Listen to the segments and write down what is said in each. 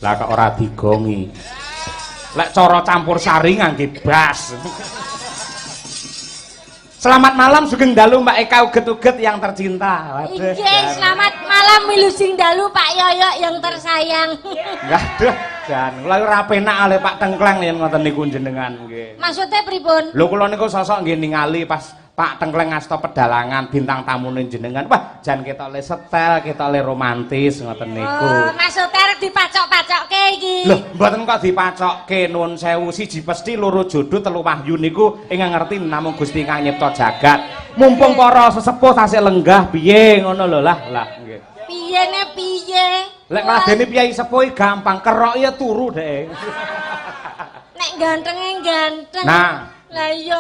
Lah kok ora digongi. Lek cara campur sari ngangge bas. Selamat malam Sugeng Dalu Mbak Eka uget-uget yang tercinta. Waduh. Selamat malam Milusing Dalu Pak Yoyo yang tersayang. Waduh, jan kula ora penak ale Pak Tengkleng yen ngoten niku jenengan nggih. Maksudnya pripun? Lho kula niku sosok nggih ningali pas Pak Tengkleng ngasta pedalangan bintang tamune jenengan. Wah, jan ketok le setel, ketok le romantis ngoten niku. Oh, maksudnya arep dipacok-pacokke iki. Lho, mboten kok dipacokke nuwun sewu siji pesti loro jodoh telu wahyu niku ingkang ngerti namung Gusti Kang nyipta jagat. Mumpung para sesepuh tasih lenggah piye ngono lho lah nggih. Piye ne piye? Lek ngladeni piyai sepuh gampang, kerok ya turu dhek. Nek gantenge ganteng. Nah, lah iya.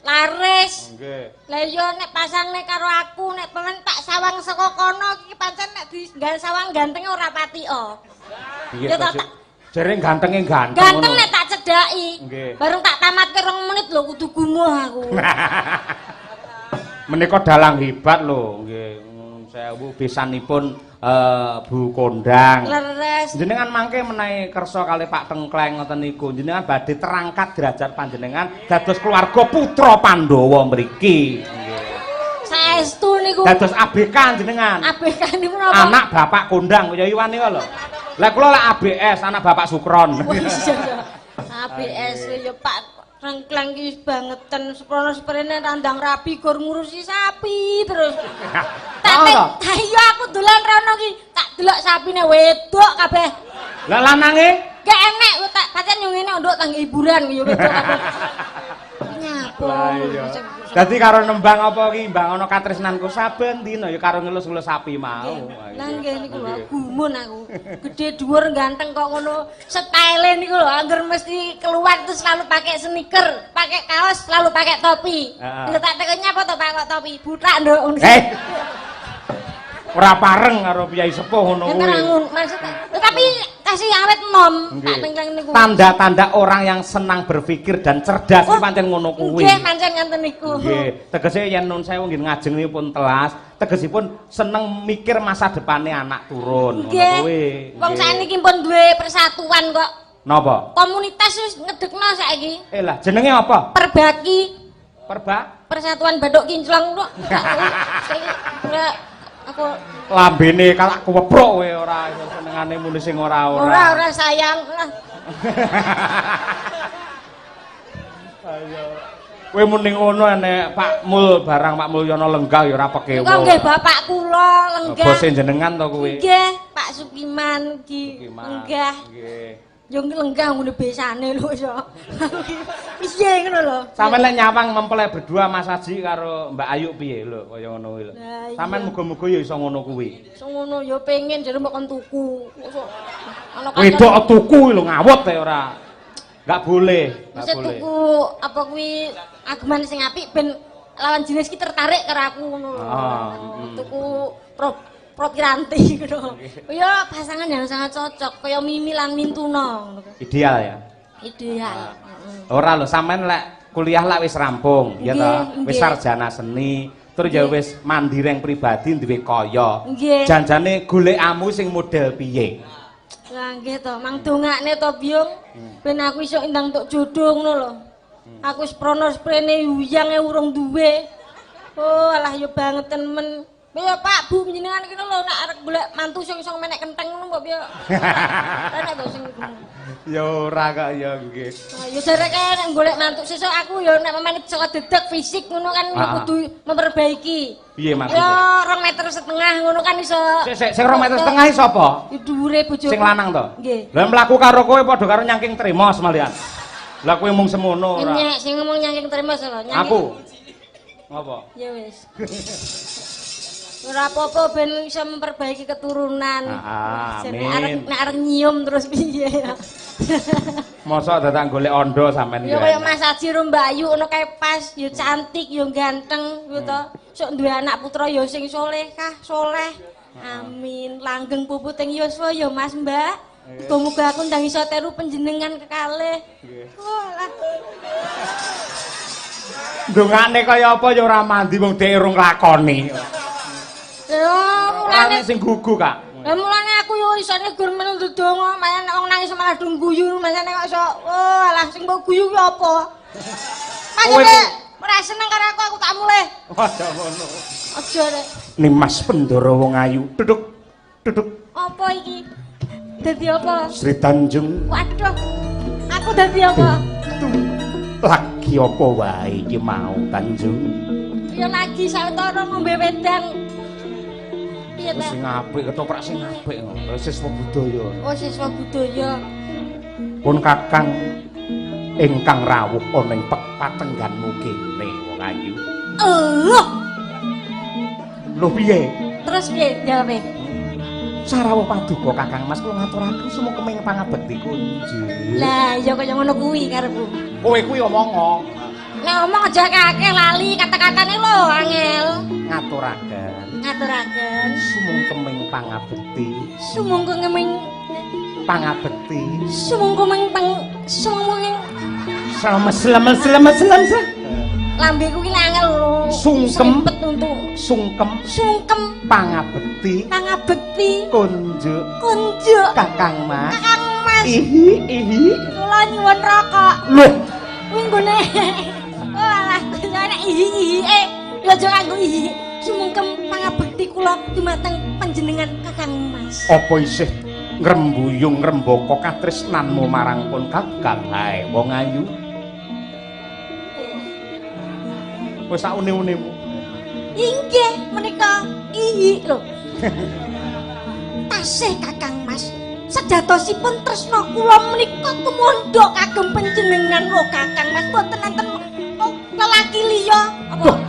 Laris. Nggih. Lah iya nek pasangne karo aku nek pemen tak sawang saka kono iki pancen nek digawe sawang gantenge ora pati Piye to? Jere gantenge ganteng. Ganteng nek tak cedhaki. Nggih. Bareng tak tamatke 2 menit lho kudu gumuh aku. Menika dalang hebat lho nggih. Sewu besanipun Bu Kondang. Leres. Jenengan mangke menawi kersa kalih Pak Tengkleng ngoten niku. Jenengan badhe terangkat derajat panjenengan dados keluarga putra Pandhawa mriki. Nggih. Saestu niku. Dados ABK jenengan. ABK niku napa? Anak Bapak Kondang ya Iwan niku lho. Lah kula lek ABS anak Bapak Sukron. ABS ya Pak Tengkleng iki bangetan seprono sprene tandang rabi gur ngurusi sapi terus. Tak iya aku dolan rono ki tak delok sapine wedok kabeh. Lah lanange? Gak enek tak pancen yo ngene nduk tangga hiburan yo wedok kabeh. Nyapa. Dadi karo nembang apa ki mbang ana katresnanku saben dina ya karo ngelus-ngelus sapi mau. Lah nggih niku lho gumun aku. Gedhe dhuwur ganteng kok ngono. Style niku lho angger mesti keluar terus selalu pakai sneaker, pakai kaos, selalu pakai topi. Lha tak tekone apa to Pak kok topi? Butak nduk. Ora pareng karo piyai sepuh ngono kuwi. Maksudnya, tapi kasih awet mom Pak Tengkleng niku. Tanda-tanda orang yang senang berpikir dan cerdas iki pancen ngono kuwi. Nggih, pancen ngoten niku. Nggih, tegese yen nun sewu nggih ngajengipun telas, tegesipun seneng mikir masa depane anak turun ngono kuwi. Wong sakniki pun duwe persatuan kok. Napa? Komunitas wis ngedekno saiki. Lah, jenenge apa? Perbaki. Persatuan Baduk Kinclong kok. Aku lambene kalak keweprok kowe ora iso senengane muni sing ora-ora. Ora sayang lah. Ayo. Kowe muni ngono enek Pak Mul barang Pak Mulyono lenggah ya ora pekewo. Kok nggih bapak kula lenggah. Bose jenengan to kowe? Nggih, Pak Sukiman iki. Lenggah. Nggih. Yo lenggah ngene besane lho iso. Piye ngono lho. Sampeyan lek nyawang mempelai berdua Mas Haji karo Mbak Ayu piye lho kaya ngono kuwi lho. Sampeyan muga-muga ya iso ngono kuwi. Iso ngono ya pengen jare mbok kon tuku. Ana kan wedok tuku lho ngawut e ora. Enggak boleh, enggak boleh. Tuku apa kuwi ageman sing apik ben lawan jenis ki tertarik karo aku ngono lho. Tuku Propiranti ngono. Ya pasangan yang sangat cocok kaya Mimi lan Mintuna ngono. Ideal ya. Ideal. Ora lho sampean lek kuliah lak wis rampung ya ta, wis sarjana seni, terus ya wis mandireng pribadi duwe kaya. Janjane golekamu sing model piye? Lah nggih to, mang dongakne to Byung. Ben aku iso ndang tok jodoh ngono lho. Aku wis prono sprene yuyange urung duwe. Oh alah ya bangetan men. Ya Pak Bu jenengan iki lho nek arep golek mantu sing iso menek kenteng ngono mbok piye. Enak to sing ya ora kok ya nggih. Ya jareke nek golek mantu sesuk aku ya nek memane saka dedek fisik ngono kan kudu memperbaiki. Piye maksudnya? Ya 2,5 meter ngono kan iso. Sing 2,5 meter iki sapa? Ya dhuwure bojoku. Sing lanang to? Nggih. Lah mlaku karo kowe padha karo nyangking tremos malian. Lah kowe mung semono ora. Nyek sing ngomong nyangking tremos lho. Aku. Ngopo? Ya wis. Ora apa-apa ben iso memperbaiki keturunan. Amin. Nek arep nyium terus piye. Mosok dadak golek ondo sampean ya kaya Mas Haji ro Mbak Ayu ngono kae pas, ya cantik, ya ganteng, ngono to. Sok duwe anak putra ya sing salehah, saleh. Amin. Langgeng puputing yuswa ya Mas Mbak. Muga-muga aku ndang iso teru panjenengan kekalih. Nggih. Walah. Ndongane kaya apa ya ora mandi wong dhek urung lakoni. Lho, mulane sing gugu, Kak. Lah mulane aku yo isane gur men ndedonga, mayan wong nangis malah dung guyu, masane kok iso oh alah sing mbok guyu ki apa? Masane ora seneng karo aku tak mulih. Aja ngono. Aja rek. Nimas Pendoro wong ayu. Duduk. Apa iki? Dadi apa? Sri Tanjung. Waduh. Aku dadi apa? Lagi apa wae iki mau Tanjung? Ya lagi sawetara ngombe wedang. Piye ta? Sing apik ketoprak sing apik ngono. Siswa budaya. Oh, siswa budaya. Pun Kakang ingkang rawuh ana ing patengganmu kene wong ayu. Lho piye? Terus piye jawabe? Sarawuh paduka Kakang Mas kula ngaturaken sumuk kemeng pangabekti kunjuk. Lah ya kaya ngono kuwi karepku. Kowe kuwi omong. Nek omong aja kakek lali kata-katane lho angel. Ngaturaken Sumung kemeng pangabekti. Sumung kemeng Pangabekti. sumung kemeng sumung Selamat. lambe kuwi angel lho. Sungkem. Sempet untuk sungkem Pangabekti. Kunjuk. Kakang Mas. Kakang Mas. Ihi. Kula nyuwun rokok. Loh, Minggone. Oh alah, nek ihi ya aja nganggo ihi. Sumungkem pangabekti kula dumateng panjenengan Kakang Mas. apa isih ngrembuyung ngrembaka katresnanmu marang pun Kakang hae wong ayu? Wis sak une-unemu. Inggih menika ihi lho. Tasih Kakang Mas. Sejatosipun tresna kula menika tumandha kagem panjenengan lho Kakang Mas. Boten enten lelaki liya apa?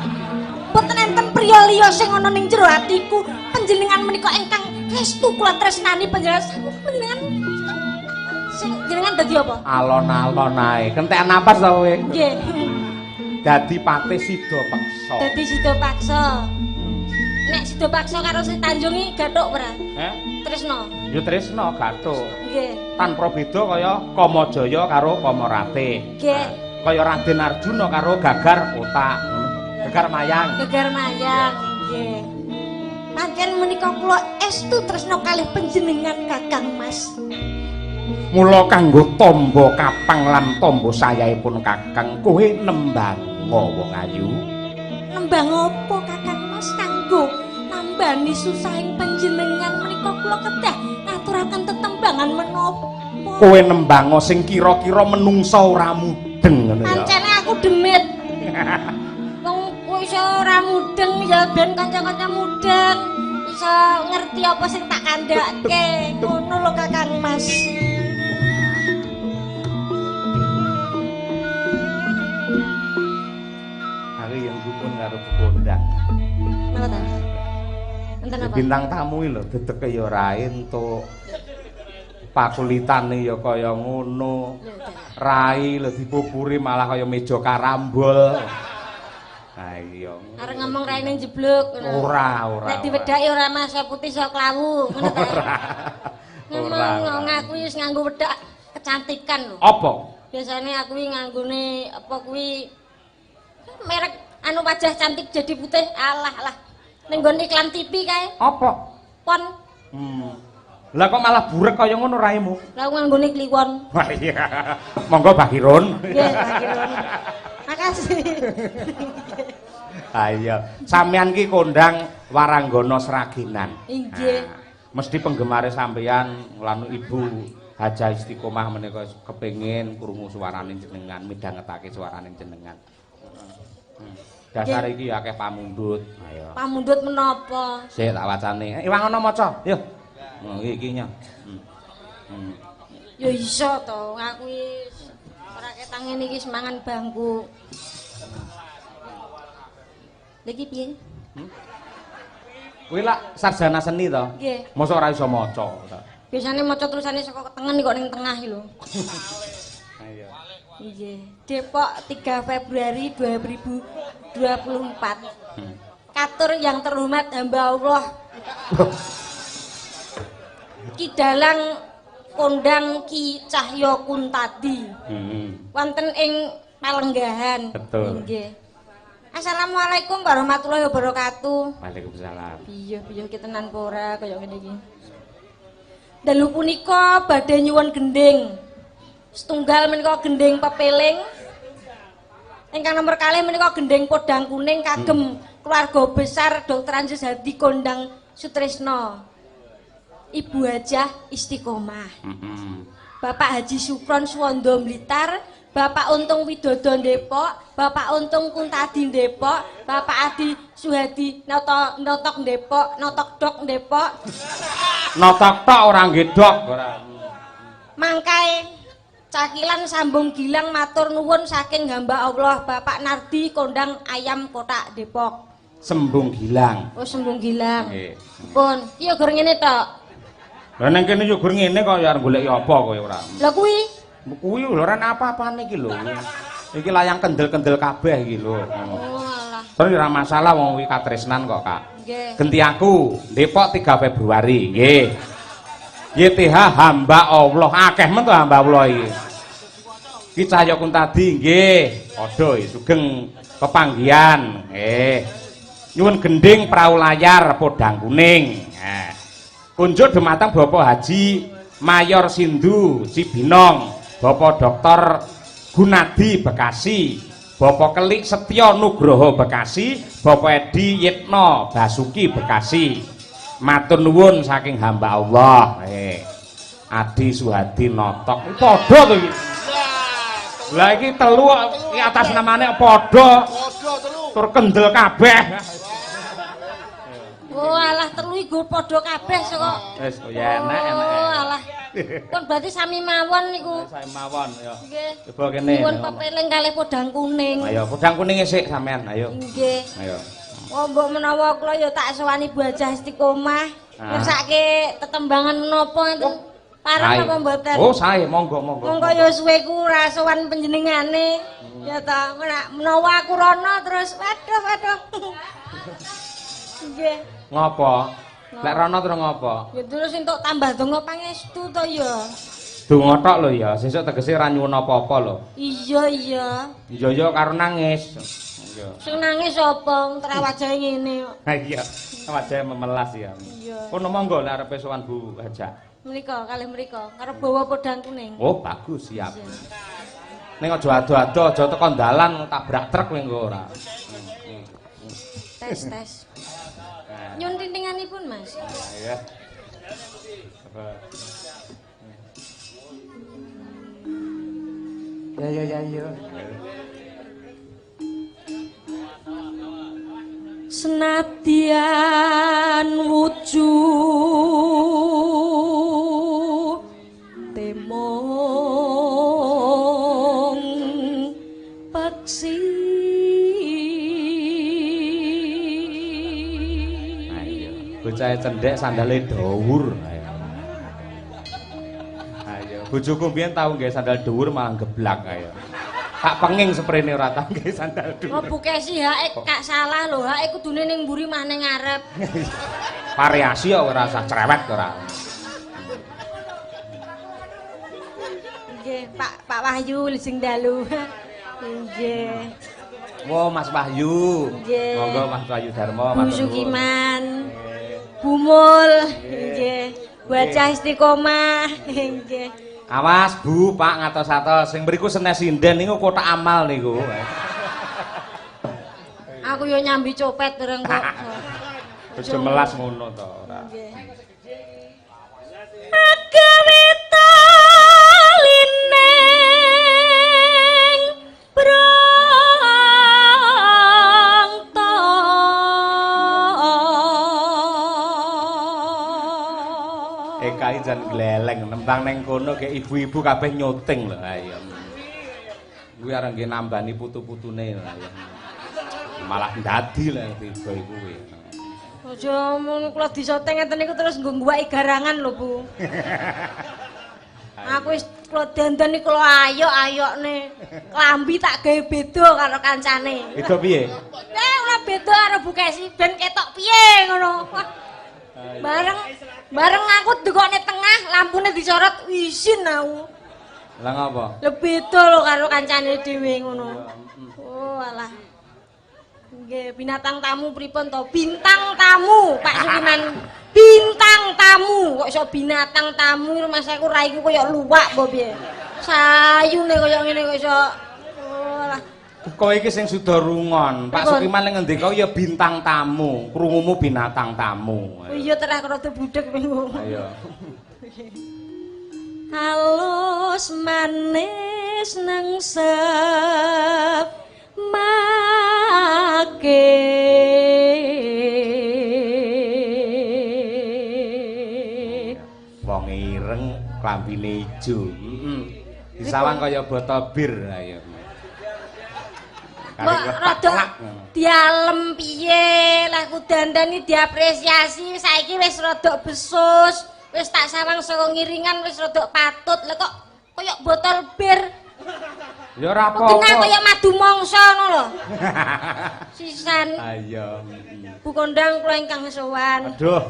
Boten enten priya liya sing ana ning jero atiku. Panjenengan menika ingkang estu kula tresnani panjenengan sing jenengan dadi apa? Alon-alon ae. Kentekan napas to kowe? Nggih. Dadi patih sida peksa. Dadi sida paksa. Nek sida paksa karo Sri Tanjung iki gathuk ora? Tresna. Ya tresna gathuk. Nggih. Tanpa beda kaya Kamajaya karo Kamarate. Nggih. Kaya Raden Arjuna karo Gagar Otak. Gagar Mayang. Gegar mayang, nggih. Pancen menika kula estu tresna kalih panjenengan Kakang Mas. Mula kanggo tamba kapang lan tamba sayaipun Kakang kowe nembang wong ayu. Nembang apa Kakang Mas kanggo nambani susahing panjenengan menika kula kedah ngaturaken tetembangan menapa? Kowe nembang sing kira-kira menungsa ora mudeng ngono ya. Pancene aku demit. Wong kowe iso ora mudeng ya ben kanca-kanca mudeng. Iso ngerti apa sing tak kandhake. Ngono lho Kakang Mas. Aku yang dukun karo kondang. Napa ta? Enten apa? Bintang tamu lho dedeke ya ora entuk. Pakulitane ya kaya ngono. Rai lho dipupuri malah kaya meja karambol. Ha iya. Arep ngomong raine jeblok ngono. Ora. Nek diwedhaki ora Mas putih iso klawu, ngono ta. Ora. Ngomong aku wis nganggo wedhak kecantikan lho. Apa? Biasane aku iki nganggone apa kuwi merek anu wajah cantik jadi putih. Alah. Ning nggon iklan TV kae. Apa? Pon. Lah kok malah burek kaya ngono raimu? Lah nganggone kliwon. Wah iya. Monggo Bahirun. Nggih, Pak Kirun. Makasih. Ayo, sampean ki kondang Waranggana Sraginan. Inggih. Mesti penggemare sampean lan Ibu Haja Istiqomah menika kepengin krungu suarane jenengan, midhangetake suarane jenengan. Dasar iki akeh pamundhut. Ayo. Pamundhut menapa? Sik tak wacane. Iwang ana maca. Yo. Iki nya. Ya iso to, aku wis ora ketang ngene iki semangan bangku. Lagi piye? Kuwi lak sarjana seni to? Nggih. Mosok ora iso maca to. Biasane maca tulisane saka tengen kok ning tengah iki lho. Ayo. Nggih. Depok 3 Februari 2024. Katur yang terhormat hamba Allah. Ki Dalang kondang Ki Cahyo Kuntadi. Wonten ing Palenggahan. Betul. Nggih. Assalamualaikum warahmatullahi wabarakatuh. Waalaikumsalam. Piye ki tenan apa ora kaya ngene iki. dalu punika badhe nyuwun gending. Setunggal menika gending pepeling. Ingkang nomor kalih menika gending podang kuning kagem keluarga besar Dr. Anjus Hadi Kondang Sutrisno. Ibu Hajah Istiqomah. Bapak Haji Supron Suwondo Blitar, Bapak Untung Widodo Depok, Bapak Untung Kuntadi Depok, Bapak Adi Suhadi Notok Depok, Notok Dok Depok. Notok tok ora ngedok ora. Mangkai cakilan sambung gilang matur nuwun saking hamba Allah Bapak Nardi Kondang Ayam Kotak Depok. Sembung gilang. Oh sembung gilang. Nggih. Pun, iki gur ngene tok. Lah ning kene yo gur ngene kok ya arep goleki apa kowe ora. Lah kuwi Kuwi lho ora apa-apane iki lho. Iki layang kendel-kendel kabeh iki lho. oh alah. Terus ora masalah wong kuwi katresnan kok, Kak. Nggih. Genti aku Depok 3 Februari, nggih. YTH hamba Allah, akeh men to hamba Allah iki. Ki Cahya Kuntadi nggih, padha sugeng pepanggihan, nggih. Nyuwun gending prau layar podang kuning. Nah. Kunjuk dumateng Bapak Haji Mayor Sindu Cibinong, Bapak Dr. Gunadi Bekasi, Bapak Kelik Setyo Nugroho Bekasi, Bapak Edi Yitno Basuki Bekasi. Matur nuwun saking hamba Allah. Adi Suhadi Notok. Padha to iki. Lah iki telu iki atas namane padha. Padha telu. Tur kendel kabeh. Oh alah telu iku padha kabeh kok. Wis ya enak. Oh alah. Pun berarti sami mawon niku. Sami mawon ya. Nggih. Coba kene. Nyuwun pepeling kalih podang kuning. Ayo podang kuning isik sampean, ayo. Nggih. Ayo. Oh mbok menawa kula ya tak sowani Bu Hajah Istiqomah. Ngersake tetembangan menapa enten pareng apa mboten? Oh, sae, monggo. Monggo ya suwe ku ra sowan panjenengane. Ya ta, menawa aku rono terus waduh. Nggih. Ngopo? Lek rono terus ngopo? Ya terus entuk tambah donga pangestu to ya. Donga tok lho ya, sesuk tegese ra nyuwun apa-apa lho. Iya. Iya karo nangis. Iya. Sing nangis sapa? Tra wajahe ngene kok. Ha iya, wajahe memelas ya. Iya. Kono monggo lek arepe sowan Bu Hajah. Mriko kalih mriko karo bawa podang kuning. Oh, bagus, siap. Ning aja ado-ado, aja teko dalan tabrak truk kowe engko ora. Tes. Nyun tintinganipun, Mas. Ya. Ya. Senadyan wujud temong paksi bocah cendhek sandale dhuwur. Ayo, bojoku mbiyen tau nggih sandal dhuwur malah geblak ayo. Tak penging sprene ora tau nggih sandal dhuwur. Oh bukesi hake gak salah lho, hake kudune ning mburi mah ning ngarep. Variasi kok ora usah cerewet ora. Nggih, Pak Wahyu sing dalu. Nggih. Wo Mas Wahyu. Nggih. Monggo Mas Wahyu Darmo Bu matur nuwun. Sukiman. Bumul, nggih. Bu Hajah Istiqomah, nggih. Awas Bu, Pak ngatos-atos. Sing mriku senes sinden niku kotak amal niku. Aku yo nyambi copet dereng kok. Aja melas ngono to ora. Nggih. Agarita lineng Kai jan gleleng nembang neng kono kayak ibu-ibu kabeh nyuting lho ayo. Kuwi arep nggih nambani putu-putune lho ayo. Malah ndadi lho tiba iku kuwi. Aja mun kula disoteng ngeten niku terus nggo ngguwaki garangan lho, Bu. Aku wis kula dandan iki kula ayok-ayokne. Klambi tak gawe beda karo kancane. Beda piye? Ora beda karo Bu Kesi ben ketok piye ngono. Bareng aku dukone tengah, lampune disorot isin aku. Lah ngapa? Lah beda lho karo kancane dhewe ngono. Oh alah. Nggih, binatang tamu pripun to? Bintang tamu, Pak Sukiman. Bintang tamu. Kok iso binatang tamu Mas aku raiku koyo luwak apa piye? Sayune koyo ngene kok iso. Walah. Kowe iki sing suda rungon. Pak Sukiman ning ngendika ya bintang tamu, krungumu binatang tamu. Iya terah rada budhek minggu. Ayo. Halus manis nang make wong ireng klambine ijo. Disawang kaya botol bir ayo. Rada dialem piye lah ku dandani diapresiasi saiki wis rada besus wis tak sawang saka ngiringan wis rada patut lha kok kaya botol bir ya ora apa-apa kena kaya madu mangsa ngono lho sisan ayo Bu Kondang kula ingkang sowan aduh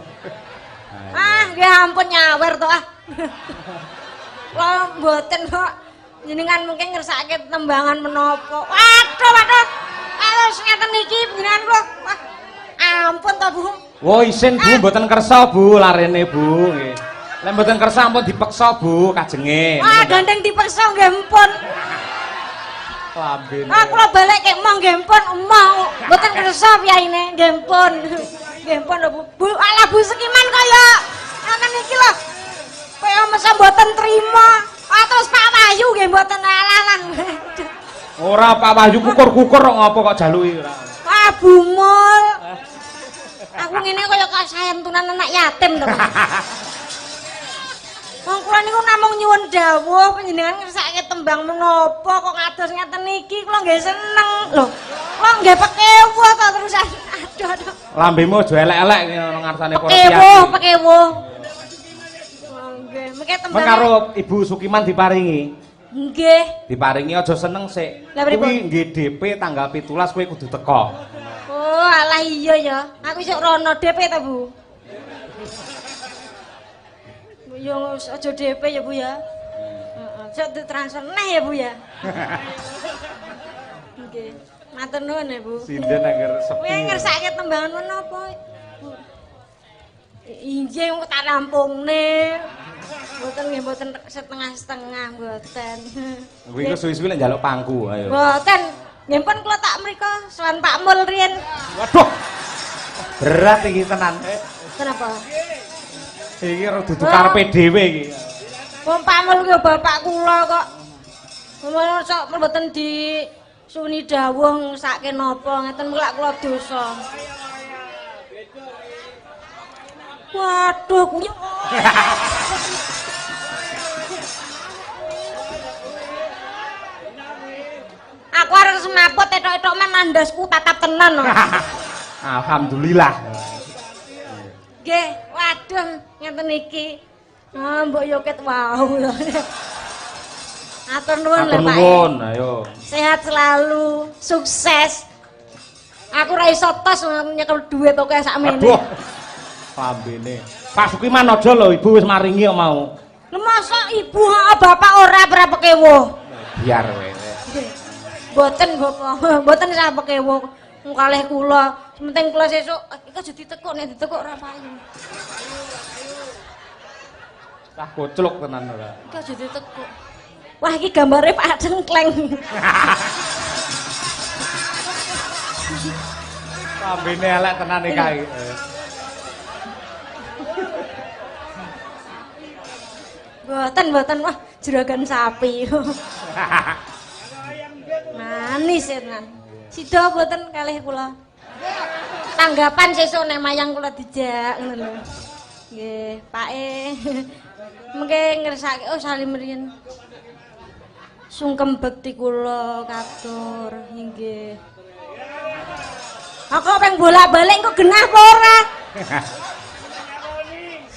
nggih ampun nyawer to kula mboten kok jenengan mungkin ngersake tembangan menapa. Waduh. Alus ngeten iki jenengan kula. Wah, ampun to, Bu. Wo isin Bu, mboten kersa Bu, larene Bu nggih. Lek mboten kersa ampun dipeksa Bu kajenge. Wah, gandeng dipeksa nggih ampun. Lambene. Kula balik kek mong nggih ampun, emoh. Mboten kersa piyaine nggih ampun. Nggih ampun lho, Bu. Alah Bu Sukiman kaya ngeten iki lho. Kaya mesa mboten trima. Terus Pak Wahyu nggih mboten alah. Ora Pak Wahyu kukur-kukur kok ngopo kok jaluki ora. Wah, bumul. Aku ngene kaya kasayantunan anak yatim to. Wong kula niku namung nyuwun dawuh panjenengan ngersake tembang menapa kok ngados ngeten iki kula nggih seneng. Lho, kula nggih pekewuh to terusan. Aduh. Lambemu aja elek-elek ngono ngarsane para Pekewuh. Nggih, mengke tembang. Karo Ibu Sukiman diparingi. Nggih. Diparingi aja seneng sik. Kuwi nggih DP tanggal 17 kowe kudu teko. Oh, alah iya ya. Aku isuk rono DP to, Bu. Yo aja DP ya, Bu ya. Heeh. Sok ditransfer neh ya, Bu ya. Nggih. Matur nuwun ya, Bu. Sinden angger sepi. Kowe ngersake tembangan menapa, Bu? Injih kok tak rampungne. Mboten setengah-setengah mboten. Kuwi iku suwi-suwi lek njaluk pangku ayo. Mboten. Nggih pun kula tak mriko sowan Pak Mul riyen. Waduh. Berat iki tenan. Kenapa? Iki ora dudu karepe dhewe iki. Wong Pak Mul ki bapak kula kok. Ngono sok mboten di suni dawuh ngesake napa ngeten mulak kula dosa. Waduh kuwi. Aku arep semaput etok-etok men nandasku tatap tenan. Alhamdulillah. Nggih, waduh ngeten iki. Mbok yo ket wau. Atur nuwun lho, Pak. Nuwun, ayo. Sehat selalu, sukses. Aku ra iso tos nyekel dhuwit kok sakmene. Aduh. Lambene. Pak Sukiman aja lho, Ibu wis maringi kok mau. Lha mosok ibu bapak ora pekewuh. Biar wae. Mboten Bapak, mboten sak pekewuh. Kalih kula, penting kula sesuk iki aja ditekuk nek ditekuk ora payu. Cah kocluk tenan ora. Iki aja ditekuk. Wah iki gambare Pak Cengkleng. Lambene elek tenan iki kae. Mboten wah juragan sapi. Manis tenan. Sida mboten kalih kula. Tanggapan sesuk nek mayang kula dijak ngono lho. Nggih, Pake. Mengke ngersake salim riyen. Sungkem bekti kula katur nggih. Aku pengen bolak-balik kok genah apa ora?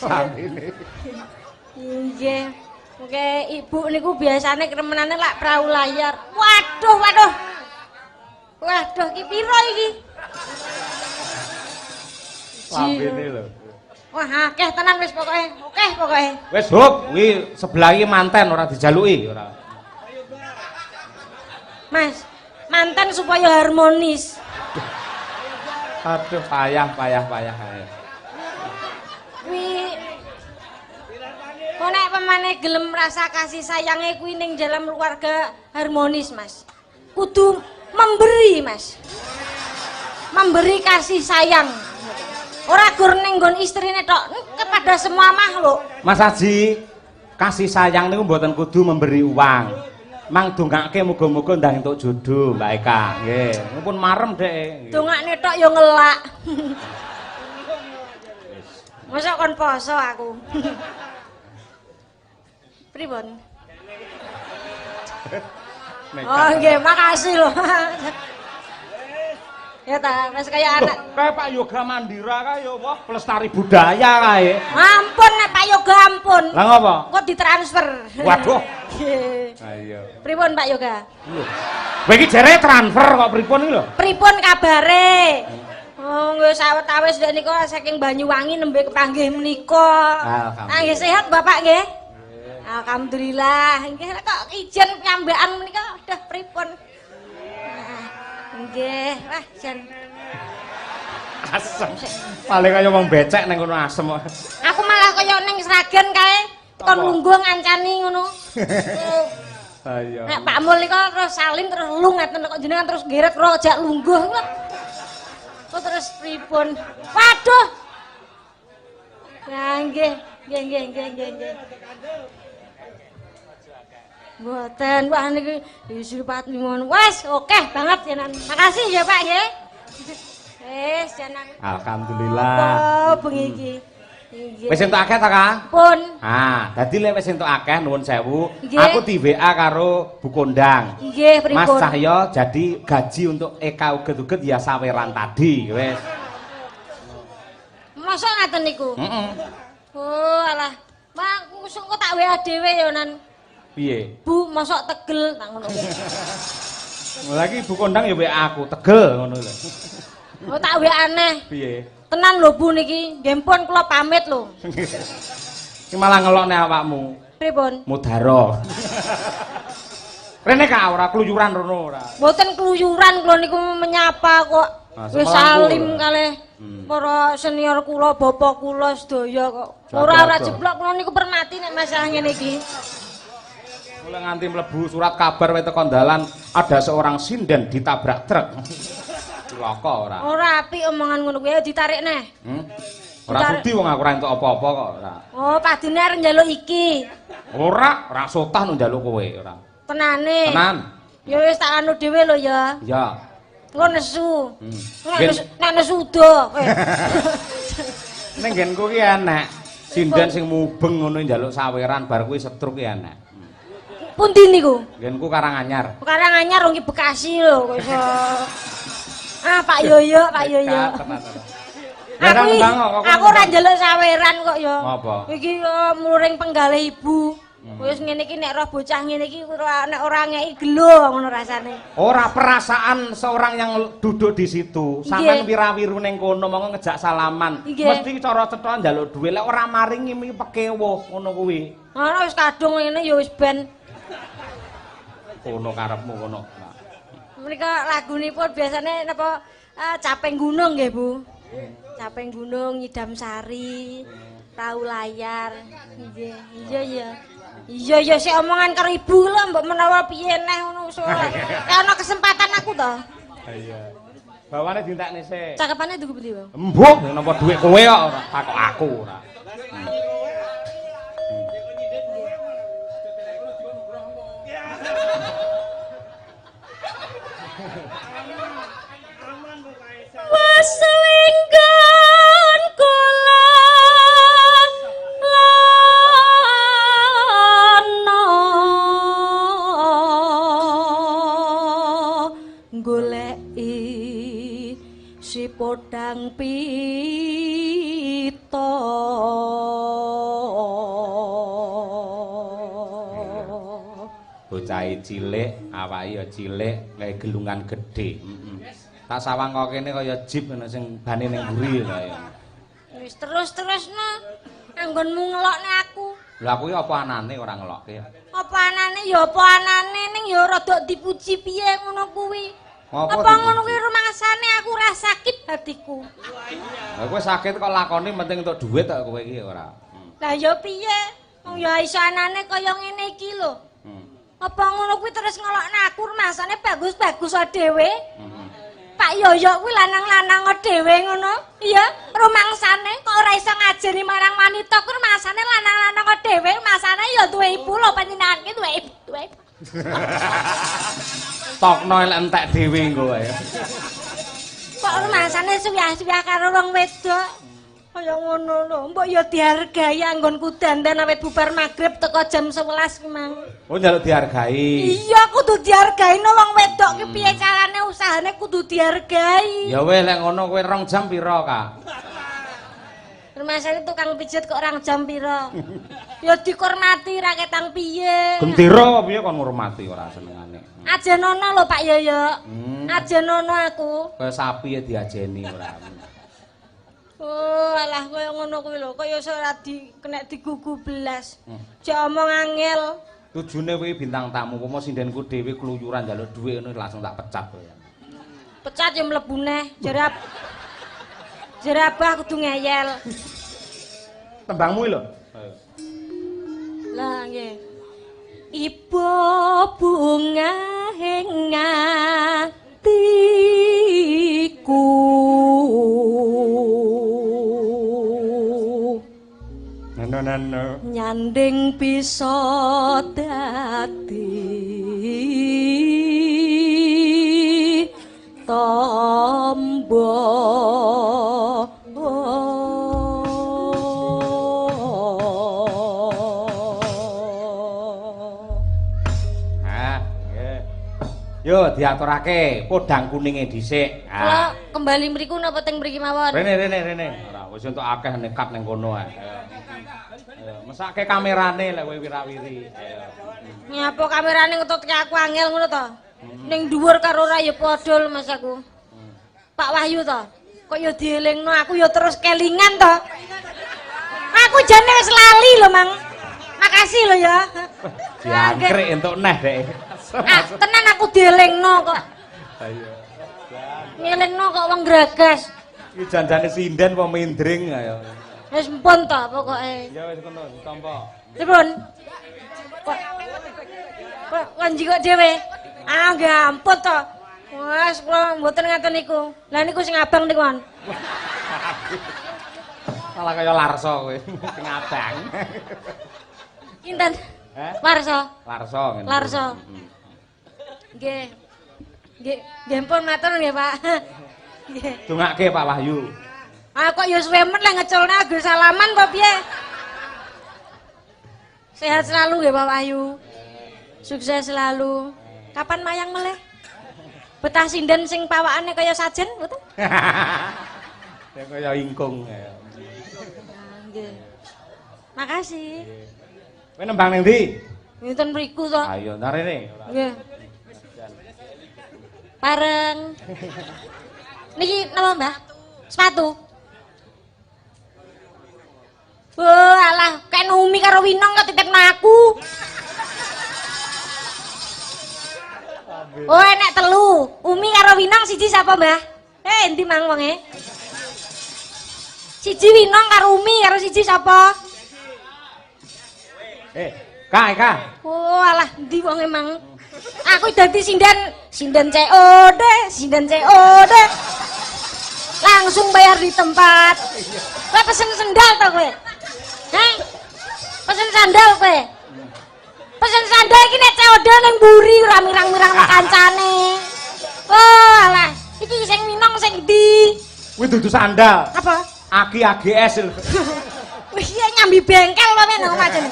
Lambene. Nggih. Oke, Ibu niku biasane kremenane lak prau layar. Waduh. Waduh, iki piro iki? Lambene lho. Wah, akeh tenan wis pokoke. Akeh pokoke. Wis, Huk, kuwi sebelah iki manten ora dijaluki ora. Mas, mantan supaya harmonis. Aduh, payah. Kuwi kok nek pemane gelem rasa kasih sayange kuwi ning dalam keluarga harmonis, Mas. Kudu memberi, Mas. Memberi kasih sayang. Ora gur ning nggon istrine tok, kepada semua makhluk. Mas Haji, kasih sayang niku mboten kudu memberi uang. Mang dongake muga-muga ndang entuk jodoh, Mbak Eka. Nggih, mumpun marem Dek. Dongakne tok ya ngelak. Mosok kon poso aku. Pripun? Oh nggih, makasih loh. Ya ta, wis kaya anak. Kayak Pak Yoga Mandira kae ya wah pelestari budaya kae. Ampun nek Pak Yoga ampun. Lah ngopo? Kok ditransfer. Waduh. Nggih. Ayo. Pripun Pak Yoga? Lho. Kowe iki jere transfer kok pripun iki lho? Pripun kabare? Oh, wis awet-awet sudah nika saking Banyuwangi nembe kepanggih menika. Alhamdulillah. Nggih sehat Bapak nggih? Alhamdulillah. Nggih kok ijen nyambekan menika udah pripun? Nggih, wah jan. Asem. Paling kaya wong becek ning kono asem kok. Aku malah kaya ning Sragen kae kon lungguh ngancani ngono. Ayo. Nek Pak Mul nika terus salim terus lu ngaten kok jenengan terus geret karo jak lungguh kok. Kok terus pripun? Waduh. Nah, nggih. Mboten, wah niki isi pat limon. Wes, oke banget jenengan. Makasih ya Pak nggih. Wes jenengan. Alhamdulillah. Oh, bengi iki. Nggih. Wis entuk akeh ta, Kang? Pun. Ah, dadi lek wis entuk akeh nuwun sewu, Nggih. aku di WA karo Bu Kondang. Nggih, pripun? Mas Cahyo jadi gaji untuk Eka uget-uget ya saweran tadi, wis. Mosok ngaten niku? Heeh. Oh, alah. Mak kusuk kok tak WA dhewe ya nan. Piye? Bu, mosok tegel tak ngono kuwi. Lagi Bu Kondang ya WA aku, tegel ngono lho. Oh, tak WA aneh. Piye? Tenan lho Bu niki, nggih pun kula pamit lho. Iki malah ngelokne awakmu. Pripun? Mudhara. Rene ka ora kluyuran rono ora. Mboten keluyuran kula niku menyapa kok. Ah, Wis semangku. salim kalih para senior kula, bapak kula sedaya kok. Ora jeblok kula niku permati nek masalah ngene iki. Mulai nganti mlebu surat kabar wae teko dalan ada seorang sinden ditabrak truk. Cilaka ora. Ora apik omongan ngono kuwi ditarik neh. Ora sudi wong aku ora entuk apa-apa kok ora. Oh, padune arep njaluk iki. Ora sotah no njaluk kowe ora. Tenane. Tenan. Ya wis tak anu dhewe lho ya. Ya. Engko nesu. Gen Nek nesu udo. ning nggenku ki enek sinden sing mubeng ngono njaluk saweran bar kuwi setruk ki enek. Pundi niku? Nggenku Karanganyar. Karanganyar wong ki Bekasi lho kok iso. Ah, Pak Yoyo, Pak Yoyo. Aku ora njaluk saweran kok ya. Apa? Iki muring penggalih ibu. Wis ngene iki nek roh bocah ngene iki nek ora ngeki gelo ngono rasane. Ora perasaan seorang yang duduk di situ. Sampeyan wira-wiru ning kono monggo ngejak salaman. Mesti cara cetha njaluk dhuwit lek ora maringi iki pekewuh ngono kuwi. Ana wis kadung ngene ya wis ben. Kono karepmu kono. Menika lagunipun biasane napa Capeng Gunung nggih, Bu. Capeng Gunung, Nyidam Sari, Perahu Layar. Nggih. Iya. Iya sik omongan karo ibu lho mbok menawa piye neh ngono soal. Ana kesempatan aku to. Iya. Bawane dintekne sik. Cakepane tuku pundi, Bang? Embuh, napa dhuwit kowe kok ora takok aku ora. Wes linggon kula lana goleki si podang pita bocah cilik awake ya cilik kaya gelungan gedhe. Tak sawang kok kene kaya jeep ngono sing bane ning mburi lho ya. Wis terus-terusno anggonmu ngelokne aku. Lha aku iki apa anane ora ngelokke ya. Apa anane ya apa anane ning ya rada dipuji piye ngono kuwi. Apa ngono kuwi rumangsane aku ora sakit hatiku. Lah kowe sakit kok lakoni penting untuk duit kok kowe iki ora. Lah ya piye? Wong ya iso anane kaya ngene iki lho. Apa ngono kuwi terus ngelokne aku rumangsane bagus-bagus dhewe? Pak Yoyo kuwi lanang-lanang dhewe ngono. Iya, rumangsane kok ora iso ngajeni marang wanita kuwi rumangsane lanang-lanang dhewe, masane ya duwe ibu lho panjenengan ki duwe ibu. Tokno elek entek dhewe engko ae. Kok rumangsane suwih-suwih karo wong wedok. Kaya ngono lho, mbok ya dihargai anggonku dandan awet bubar magrib teko jam 11 ki mang. Oh njaluk dihargai. Iya, kudu dihargai no wong wedok ki piye carane usahane kudu dihargai. Ya wis lek ngono kowe 2 jam pira, Kak? Rumasane tukang pijet kok 2 jam pira. Ya dikurmati ra ketang piye. Gembira piye kon ngurmati ora senengane. Ajenono lho Pak Yoyo. Ajenono aku. Kaya sapi ya diajeni ora. Oh, alah kaya ngono kuwi lho, kaya iso ora kena digugu belas. Jek omong angel. Tujune kuwi bintang tamu, umpama sindenku dhewe kluyuran njaluk dhuwit ngono langsung tak pecat kowe. Pecat ya mlebu neh, jare abah kudu ngeyel. Tembangmu lho. Lah nggih. Ibu bunga ing atiku. Nano. Nyanding bisa dadi tombo. Yo diaturake podang kuninge dhisik. Kula kembali mriku napa teng mriki mawon? Rene. Ora wis entuk akeh nekat ning kono ae. Mesake kamerane lek kowe wirawiri. Nyapa kamerane ngetutke aku angel ngono to? Ning dhuwur karo ora ya padha lho Mas aku. Pak Wahyu to. Kok ya dielingno aku ya terus kelingan to. Aku jane wis lali lho, Mang. Makasih lho ya. Diangkrek entuk neh dek. Tenan aku dielingno kok. Ayo. Ngelingno kok wong gragas. Iki janjane sinden apa mindring ayo. Wis empun to pokoke. Ya wis ngono, ditampa. Pripun? Kok njikok dhewe? Ah, gamput to. Wes kula mboten ngaten niku. Lah niku sing abang niku kan. Salah kaya Larso kowe, sing abang. Kinten? Warso. Larso ngene. Larso. Nggih. Nggih pun matur nggih, Pak. Nggih. Dongake Pak Wahyu. Ah kok ya suwe men lek ngeculne agur salaman kok piye? Sehat selalu nggih Pak Wahyu. Sukses selalu. Kapan mayang meleh? Betah sinden sing pawakane kaya sajen, mboten? Ya kaya ingkung ya. Nggih. Makasih. Kowe nembang ning ndi? Wonten mriku to. Ayo nang rene. Nggih. Bareng. Niki napa, Mbah? Sepatu. Alah, kayak Umi karo Winong kok titikno aku. Oh, enek telu. Umi karo Winong siji sapa, Mbah? Endi mang wonge? Siji Winong karo Umi karo siji sapa? Kak. Oh, alah, endi wonge mang? Aku dadi sinden COD. Langsung bayar di tempat. Kowe pesen sendal to kowe? Heh? Pesen sandal kowe? Pesen sandal iki nek COD ning mburi ora mirang-mirang nek kancane. Oh, alah, iki sing Minong sing ndi? Kuwi dudu sandal. Apa? Aki AGS lho. Wis iya nyambi bengkel wae nang macen.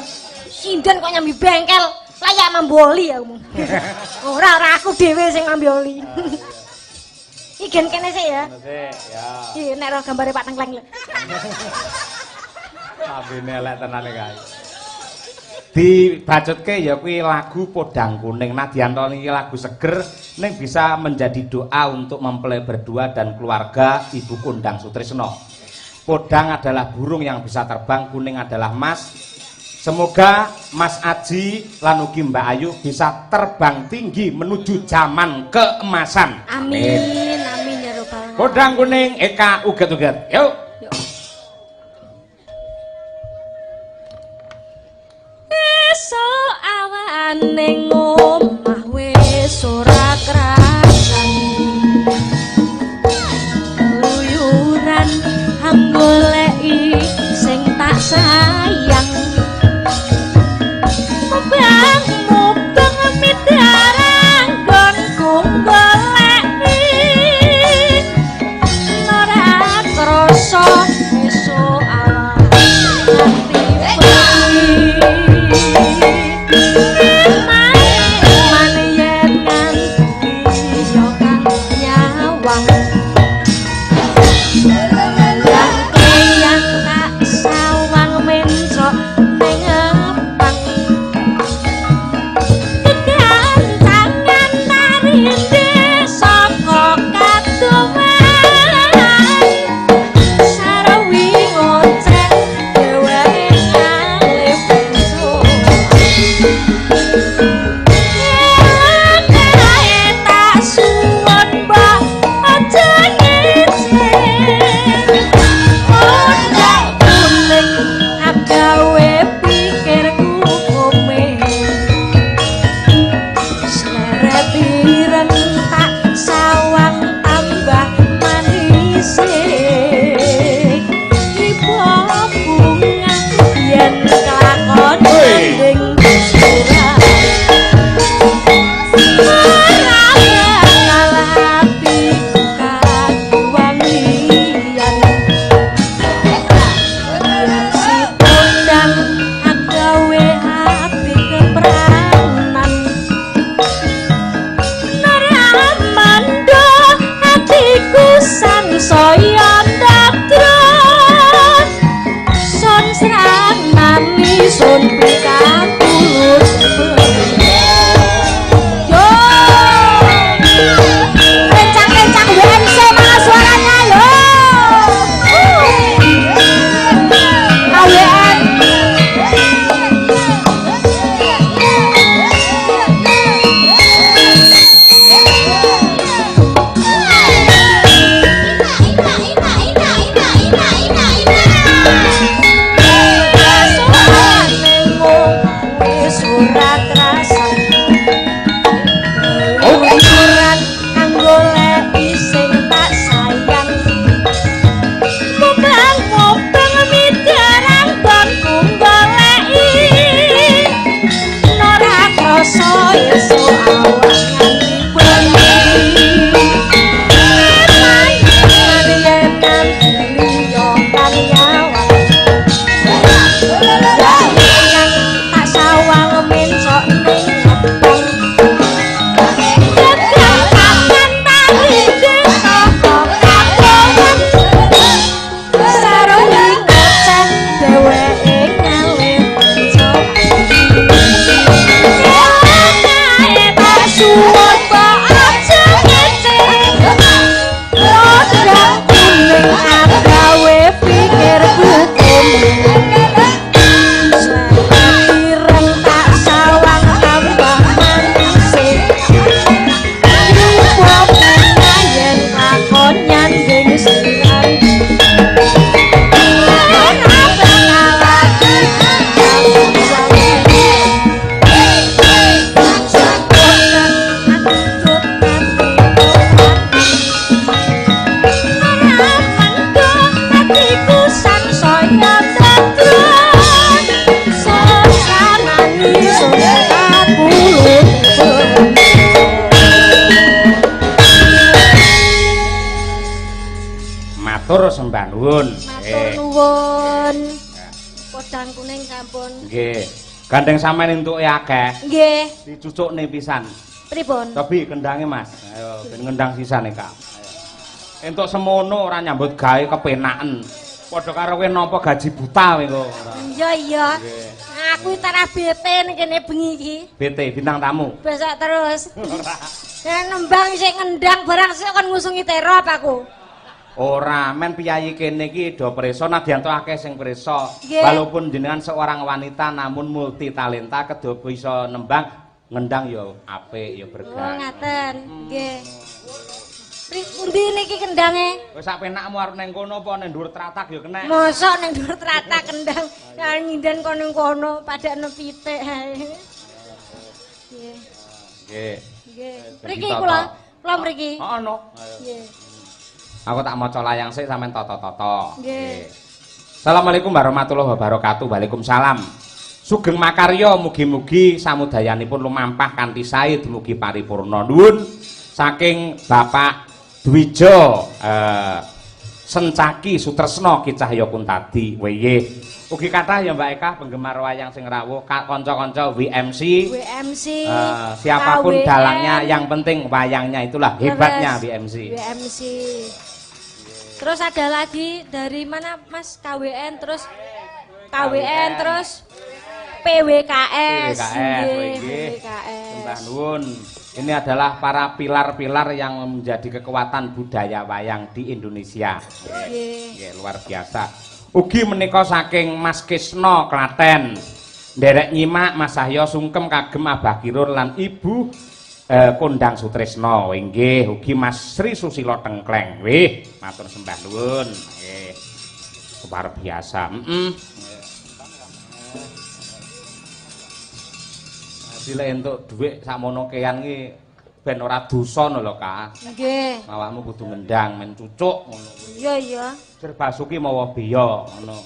Sinden kok nyambi bengkel. Layak mamboli aku. Ora aku dhewe sing ngambioli. Iki gen kene sik ya. Ya. Iki nek ro gambare Pak Tengkleng lho. Sabene elek tenane kae. Dibacutke ya kuwi lagu Podang Kuning. Nadianto niki lagu seger ning bisa menjadi doa untuk mempelai berdua dan keluarga Ibu Kondang Sutrisno. Podang adalah burung yang bisa terbang, kuning adalah emas. Semoga Mas Aji lan ugi Mbak Ayu bisa terbang tinggi menuju zaman keemasan. Amin, amin ya robbal alamin. Kodang kuning Eka uget-uget. Yuk. Esuk awan ning omah wis ora krasan. Luyuran goleki sing tak sayang. Mubang midarang gonku goleki. Ora krasa esuk awan nganti Matur sembah nuwun. Matur nuwun. Kodang kuning sampun. Nggih. Gandeng sampean entuke akeh. Nggih. Dicucukne pisan. Pripun? Tobi kendange Mas. Ayo ben ngendang sisane, Kak. Ayo. Entuk semono ora nyambut gawe kepenaken. Padha karo kowe nampa gaji buta kowe kok. Iya iya. Aku tarah bete ning kene bengi iki. BT bintang tamu. Besok terus. Ya nembang sik ngendang barang sik kon ngusungi terop aku. Ora men piyayi kene iki do prisa nadyanto akeh sing prisa. Nggih. Walaupun jenengan seorang wanita namun multi talenta kedua bisa nembang ngendang ya apik ya Oh, berkah. ngaten. Nggih. Pundi niki kendange? Wis sak penakmu arep nang kono apa nang dhuwur tratak ya kenek. Mosok ning dhuwur trata kendang. Ya nyinden kono kono padakno pitik hae. Nggih. Nggih. Nggih. Jadi Mriki toto. kula mriki. Heeh no. Nggih. Aku tak maca layang sik sampean toto-toto. Nggih. Assalamualaikum warahmatullahi wabarakatuh. Waalaikumsalam. Sugeng makarya mugi-mugi samudayanipun lumampah kanthi sae dumugi paripurna. Nuwun saking Bapak Dwijo Sencaki Sutresna Ki Cahya Kuntadi. Nggih. Ugi kathah ya Mbak Eka penggemar wayang sing rawuh, kanca-kanca WMC. WMC. Siapapun KWN. dalangnya yang penting wayangnya itulah hebatnya Terus, WMC. WMC. Terus ada lagi dari mana Mas? KWN terus KWN terus PWKS. Nggih, PWKS. Sembah nuwun. Ini adalah para pilar-pilar yang menjadi kekuatan budaya wayang di Indonesia. Nggih. Nggih, luar biasa. Ugi menika saking Mas Kisno Klaten. Nderek nyimak Mas Sahyo sungkem kagem Abah Kirur lan Ibu Kondang Sutresna. Nggih, ugi Mas Sri Susilo Tengkleng. Wih, matur sembah nuwun. Nggih. Luar biasa. Dile entuk dhuwit sakmono kean iki ben ora dosa lho, Kak. Nggih. Awakmu kudu ngendang men cucuk ngono. Iya iya. Sir Basuki mawa beya ngono.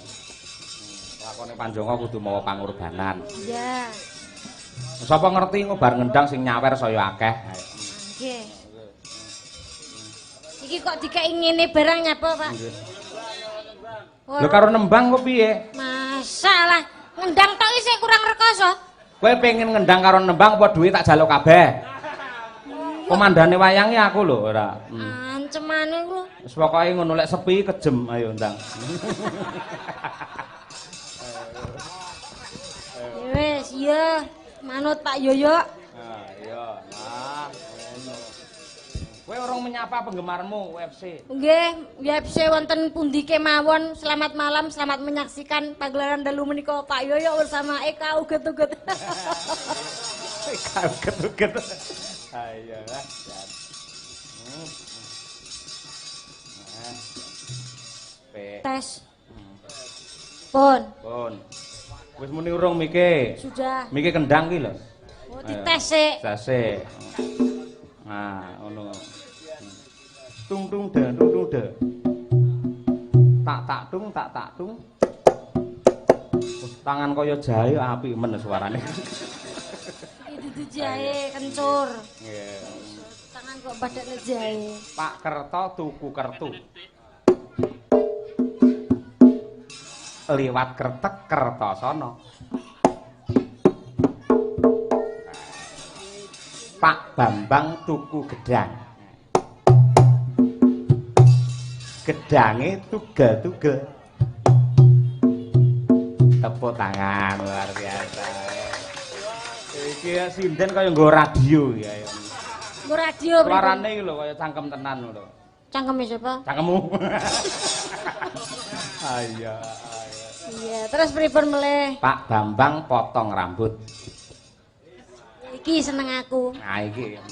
Lakone Panjonga kudu mawa pangorbanan. Iya. Sapa ngerti ngobar ngendang sing nyawer saya akeh. Nggih. Iki kok dikeki ngene barang nyapa, Pak? Lho karo nembang kok piye? Masalah ngendang tok isih kurang rekoso. Kowe pengen ngendang karo nembang apa duit tak jaluk kabeh? Komandane wayange aku lho ora. Ancemane ku. Wis pokoke ngono lek sepi kejem ayo ndang. Wis iya, manut Pak Yoyo. Nah, iya. Nah, ngono. Kowe urung menyapa penggemarmu UFC. Nggih, UFC wonten pundi kemawon. Selamat malam, selamat menyaksikan pagelaran dalu menika Pak Yoyo bersama Eka uget-uget. Eka uget-uget. Ayo lah. Tes. Pun. Pun. Wis muni urung miki. Sudah. Miki kendang ki lho. Oh, dites sik. Sase. Nah, ngono. Tung tung da tung tung da. Tak tak tung tak tak tung. Tangan kaya jahe apik men suarane. Iki dudu jahe kencur. Nggih. Tangan kok padane jahe. Pak Kerto tuku kertu. Liwat Kertek Kertosono. Pak Bambang tuku gedang. Gedange tugel-tugel. Tepuk tangan luar biasa. Iki ya sinden kaya nggo radio ya. Nggo radio pripun? Suarane iki lho kaya cangkem tenan lho. Cangkeme sapa? Cangkemmu. Ayo. Iya, terus pripun meleh? Pak Bambang potong rambut. Iki seneng aku. Nah iki.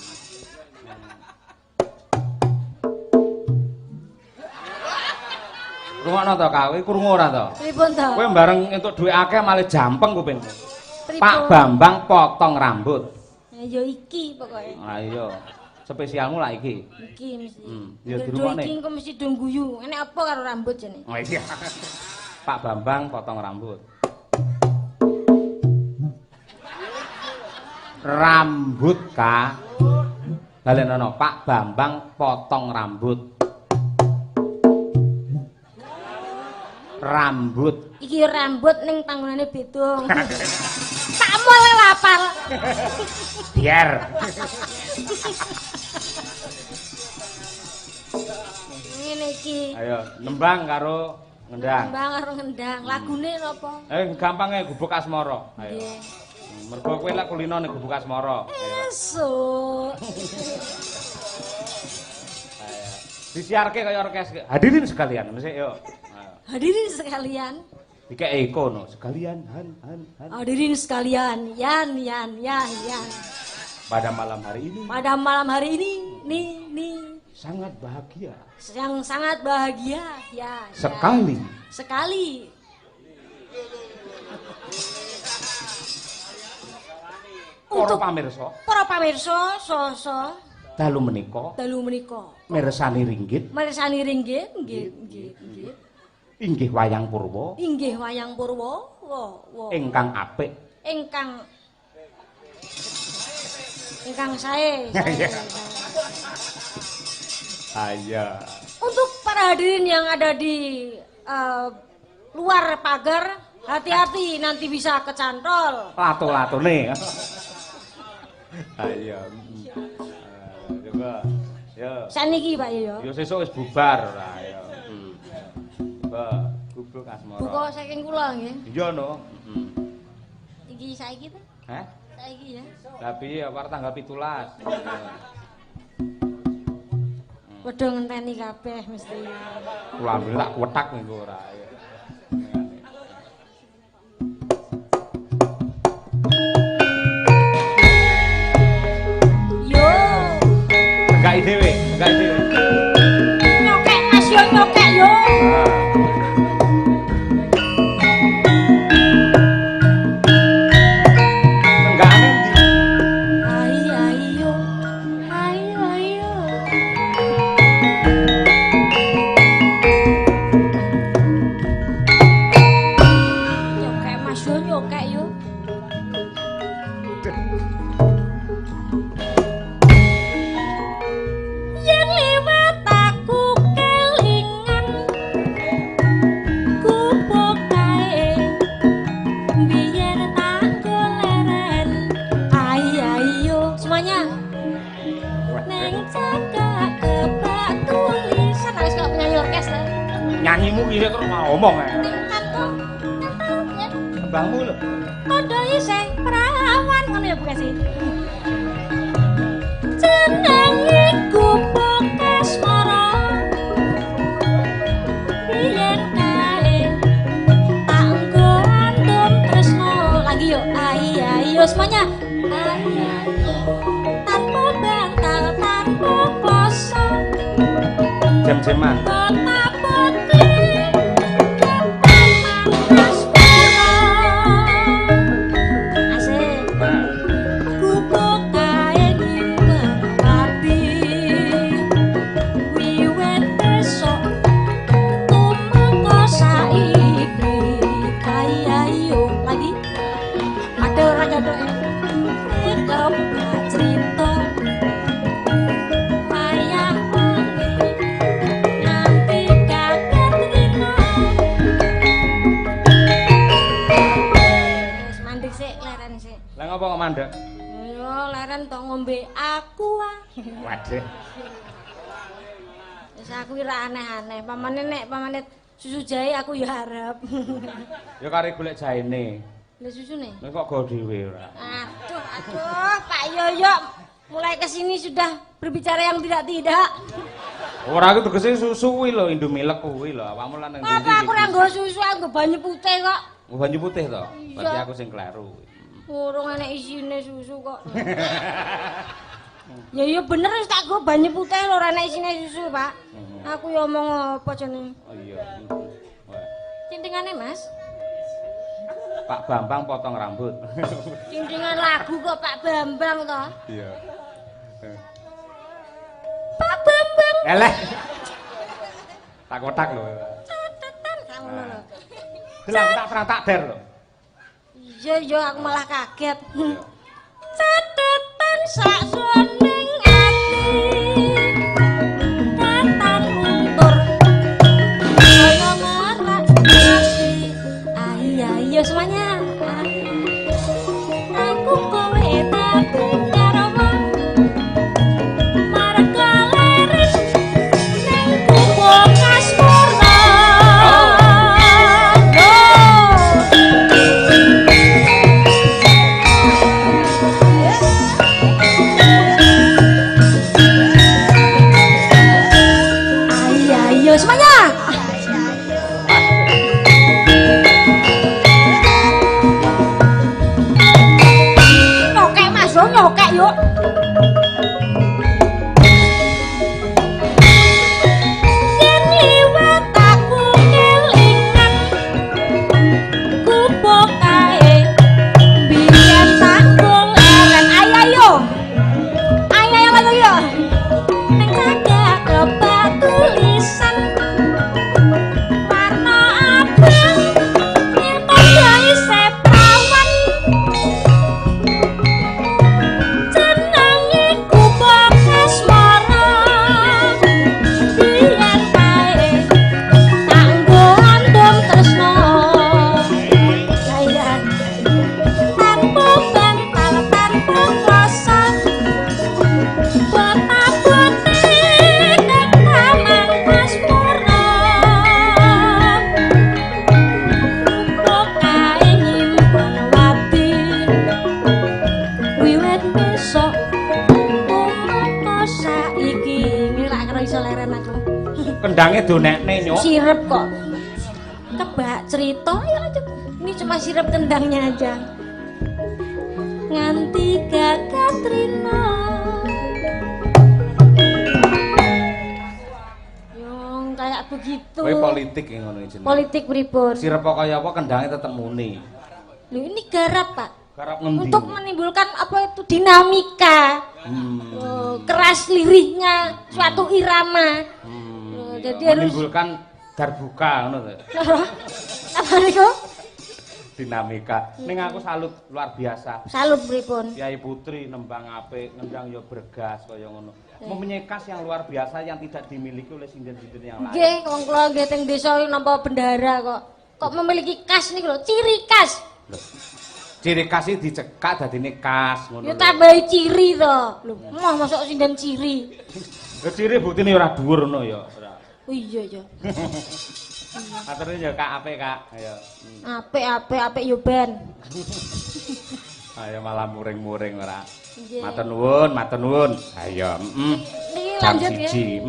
Rungono to, Kak? Kowe krungu ora to? Pripun to? Kowe bareng entuk dhuwit akeh malah jampeng kupingmu. Pripun? Pak Bambang potong rambut. Ya iki pokoke. Nah iya. Spesialmu lah iki. Iki mesti. Ya dirungokne. Iki engko mesti do guyu. Enek apa karo rambut jene? Oh iya. Pak Bambang potong rambut. Rambut, Kak. Balenono, Pak Bambang potong rambut. Rambut. Iki rambut ning panggonane beda. Tak mulai lapar. Biar. Ngene iki. Ayo, nembang karo ngendang. Nembang karo ngendang. Lagune napa? Gampang Gubuk Asmara. Ayo. Nggih. Mergo kowe lek kulino ning Gubuk Asmara. Ayo. Esuk. Disiarke kaya orkes. Hadirin sekalian, sik yo. Hadirin sekalian. Dikek kono sekalian han. Hadirin sekalian, yan. Pada malam hari ini. Pada malam hari ini, nih. Sangat bahagia. Yang sangat bahagia, ya. Sekali. Para pamirsa, dalu menika mirsani ringgit, nggih. Inggih wayang purwa. Ingkang apik. Ingkang sae. Ayo. Untuk para hadirin yang ada di luar pagar, hati-hati nanti bisa kecantol. Latu-latune. Ayo. Coba. Yo. Saniki Pak yo. Yo sesuk wis bubar ora ya. Coba gubuk asmara. Buka saking kula nggih. Iya no. Iki saiki to? Hah? Saiki ya. Lah piye war tanggal 17. Padha ngenteni kabeh mesti. Kula ambil tak wetak niku ora ya. Enggak dhewe. Nyokek Mas yo nyokek yo. Enggane ndi? Ayo. Nyokek Mas yo nyokek yo. Nyanyimu iki terus ngomong ae. Tembangmu lho. Padha isih prawan ngono ya Bu Kasi. Jenenge gubuk asmara. Biyen kae tanggo andum tresno lagi yo. Ayo semuanya. Ayo. Tanpa bantal, tanpa poso. Jam-jaman. Apa kok mandek? Yo leren tok ngombe aqua. Waduh. Wis aku ora aneh-aneh. Pamane susu jahe aku ya harap. Ya kare golek jahene. Lah susune? Nek kok go dhewe ora. Aduh, Pak Yoyo. Mulai kesini sudah berbicara yang tidak-tidak. Ora aku tegese susu kuwi lho, Indomilk kuwi lho. Awakmu lan nang ndi? Apa aku ora nggo susu, aku banyu putih kok. Banyu putih to? Berarti aku sing kleru. Urung enek isine susu kok. Ya iya bener wis tak go banyu putih lho ora enek isine susu, Pak. Aku ya omong apa jenenge? Oh iya. Cintingane, Mas. Pak Bambang potong rambut. Cintingan lagu kok Pak Bambang to? Iya. Pak Bambang. Eleh. Tak kotak lho. Catetan kamu lho. Gelang tak perang tak der lho. Iya, aku malah kaget. Catetan sak soning ati. Datang luntur. Saya ngerak ati. Ayo semuanya. Aku kowe dadi karawa. Marga leres ning kubuk asmara. Pak yuk. Yen liwat aku kelingan kupok kae biyen tanggul eren ayo. Ayo yo. Ning cagak kebak tulisan warna abang nyetoi seprawan jenenge kupok asmara biyen kae kanggo andum tresno saya tanpa bantal tanpa kuasa betapane kekaman asmara kupok kae nyimpen wati wiwit besok umur saiki ngira karo iso leren aku Kendange donekne nyuk. sirep kok kebak cerita ya lanjut ini cuma sirep kendangnya aja nganti gagak trino yang kayak begitu Kowe politik yang ngono jenenge. politik pripun Sirep kaya apa kendange tetep muni. lho ini garap pak Garap ngendi? untuk menimbulkan apa itu dinamika keras lirihnya suatu irama jadi harus menimbulkan darbuka ngono to. apa niku Dinamika. Ning aku salut luar biasa. salut pripun Kyai Putri nembang apik, ngendang ya bergas kaya ngono. Mempunyai khas yang luar biasa yang tidak dimiliki oleh sinden-sinden yang lain. nggih wong kula nggih teng desa nampa bendahara kok memiliki khas niku lho ciri khas Ciri khas iki dicekak dadine khas ngono. ya tambahi ciri to lho mah masuk sinden ciri Ya ciri buktine ora dhuwur ngono ya. oh iya ya Aturane ya Kak apik Kak. Ayo. apik yo ben Ayo malah muring-muring ora. Nggih. Matur nuwun. Ayo, niki Jam lanjut ya 1.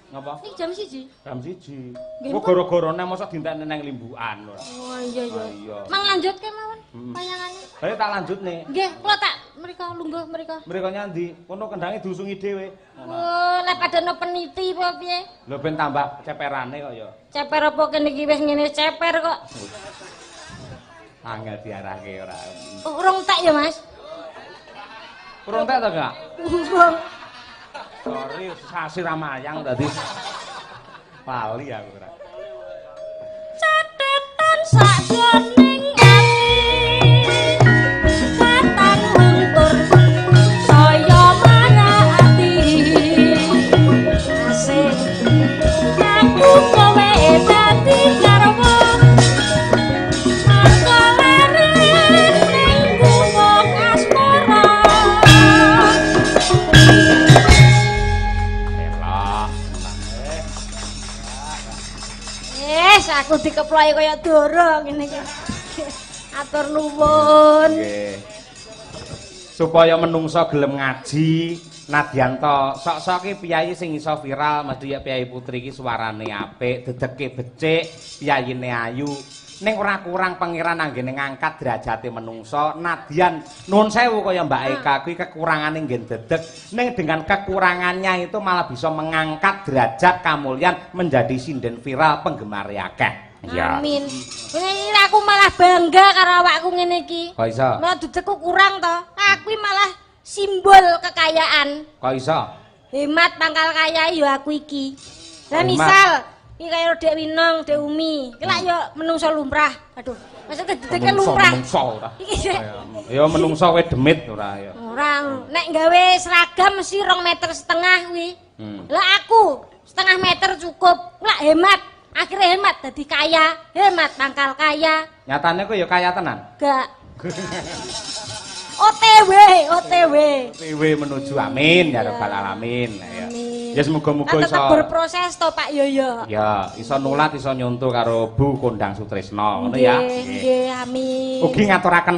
Ngapa? niki jam 1 Jam 1. Nggih, Kok gara-garane mosok dintekne nang limbukan ora. oh iya Ah, iya. iya mang lanjut ke mawon tayangannya Bae tak lanjutne. nggih kula tak mriko lungguh mriko Mriko nyandi, kono kendange diusungi dhewe. oh lek padane peniti apa piye Lho ben tambah ceperane kok ya. ceper apa kene iki wis ngene ceper kok Angel diarahke ora. urung tak ya mas Kurang tak to, Kak? urung Sorry, sasi ramayang tadi. Pali aku ora. catetan sakjroning ati katan luntur saya marani asik aku kowe dadi garwa aku leren ning kupok asmara Elok. aku dikeploi kaya doro ngene iki. Atur nuwun. Nggih. Supaya menungso gelem ngaji, nadyan to sok-sok ki piyayi sing iso viral, mesti ya Piyayi Putri iki suarane apik, dedeke becik, piyayine ayu. Ning ora kurang pangeran anggene ngangkat derajate menungso, nadyan nuwun sewu kaya Mbak Eka kuwi kekurangane nggih dedeg, ning dengan kekurangannya itu malah bisa mengangkat derajat kamulian menjadi sinden viral penggemar akeh. Ya. Amin. Ini aku malah bangga karo awakku ngene iki. Kok iso? Lah dedekku kurang to. Aku malah simbol kekayaan. Kok iso? Hemat pangkal kaya ya aku iki. Lah Hemat. misal iki kaya Dek Winong, Dek Umi, iki lak yo menungso lumrah. Aduh, maksudnya dedeke lumrah. Menungso ora. Iki Ya menungso kowe demit ora ya. ora nek gawe seragam mesti 2,5 meter kuwi. Lah aku 0,5 meter cukup. Lak hemat. Akhirnya hemat dadi kaya, hemat pangkal kaya. Nyatane kok ya kaya tenan. Gak. OTW, OTW. PW menuju amin ya rabbal alamin. Ya. Amin. Ya semoga-moga Kan iso. tetep berproses to Pak Yoyo. Ya, iso nulat iso nyuntuh karo Bu Kondang Sutrisno ngono ya. Nggih, nggih, amin. Ugi ngaturaken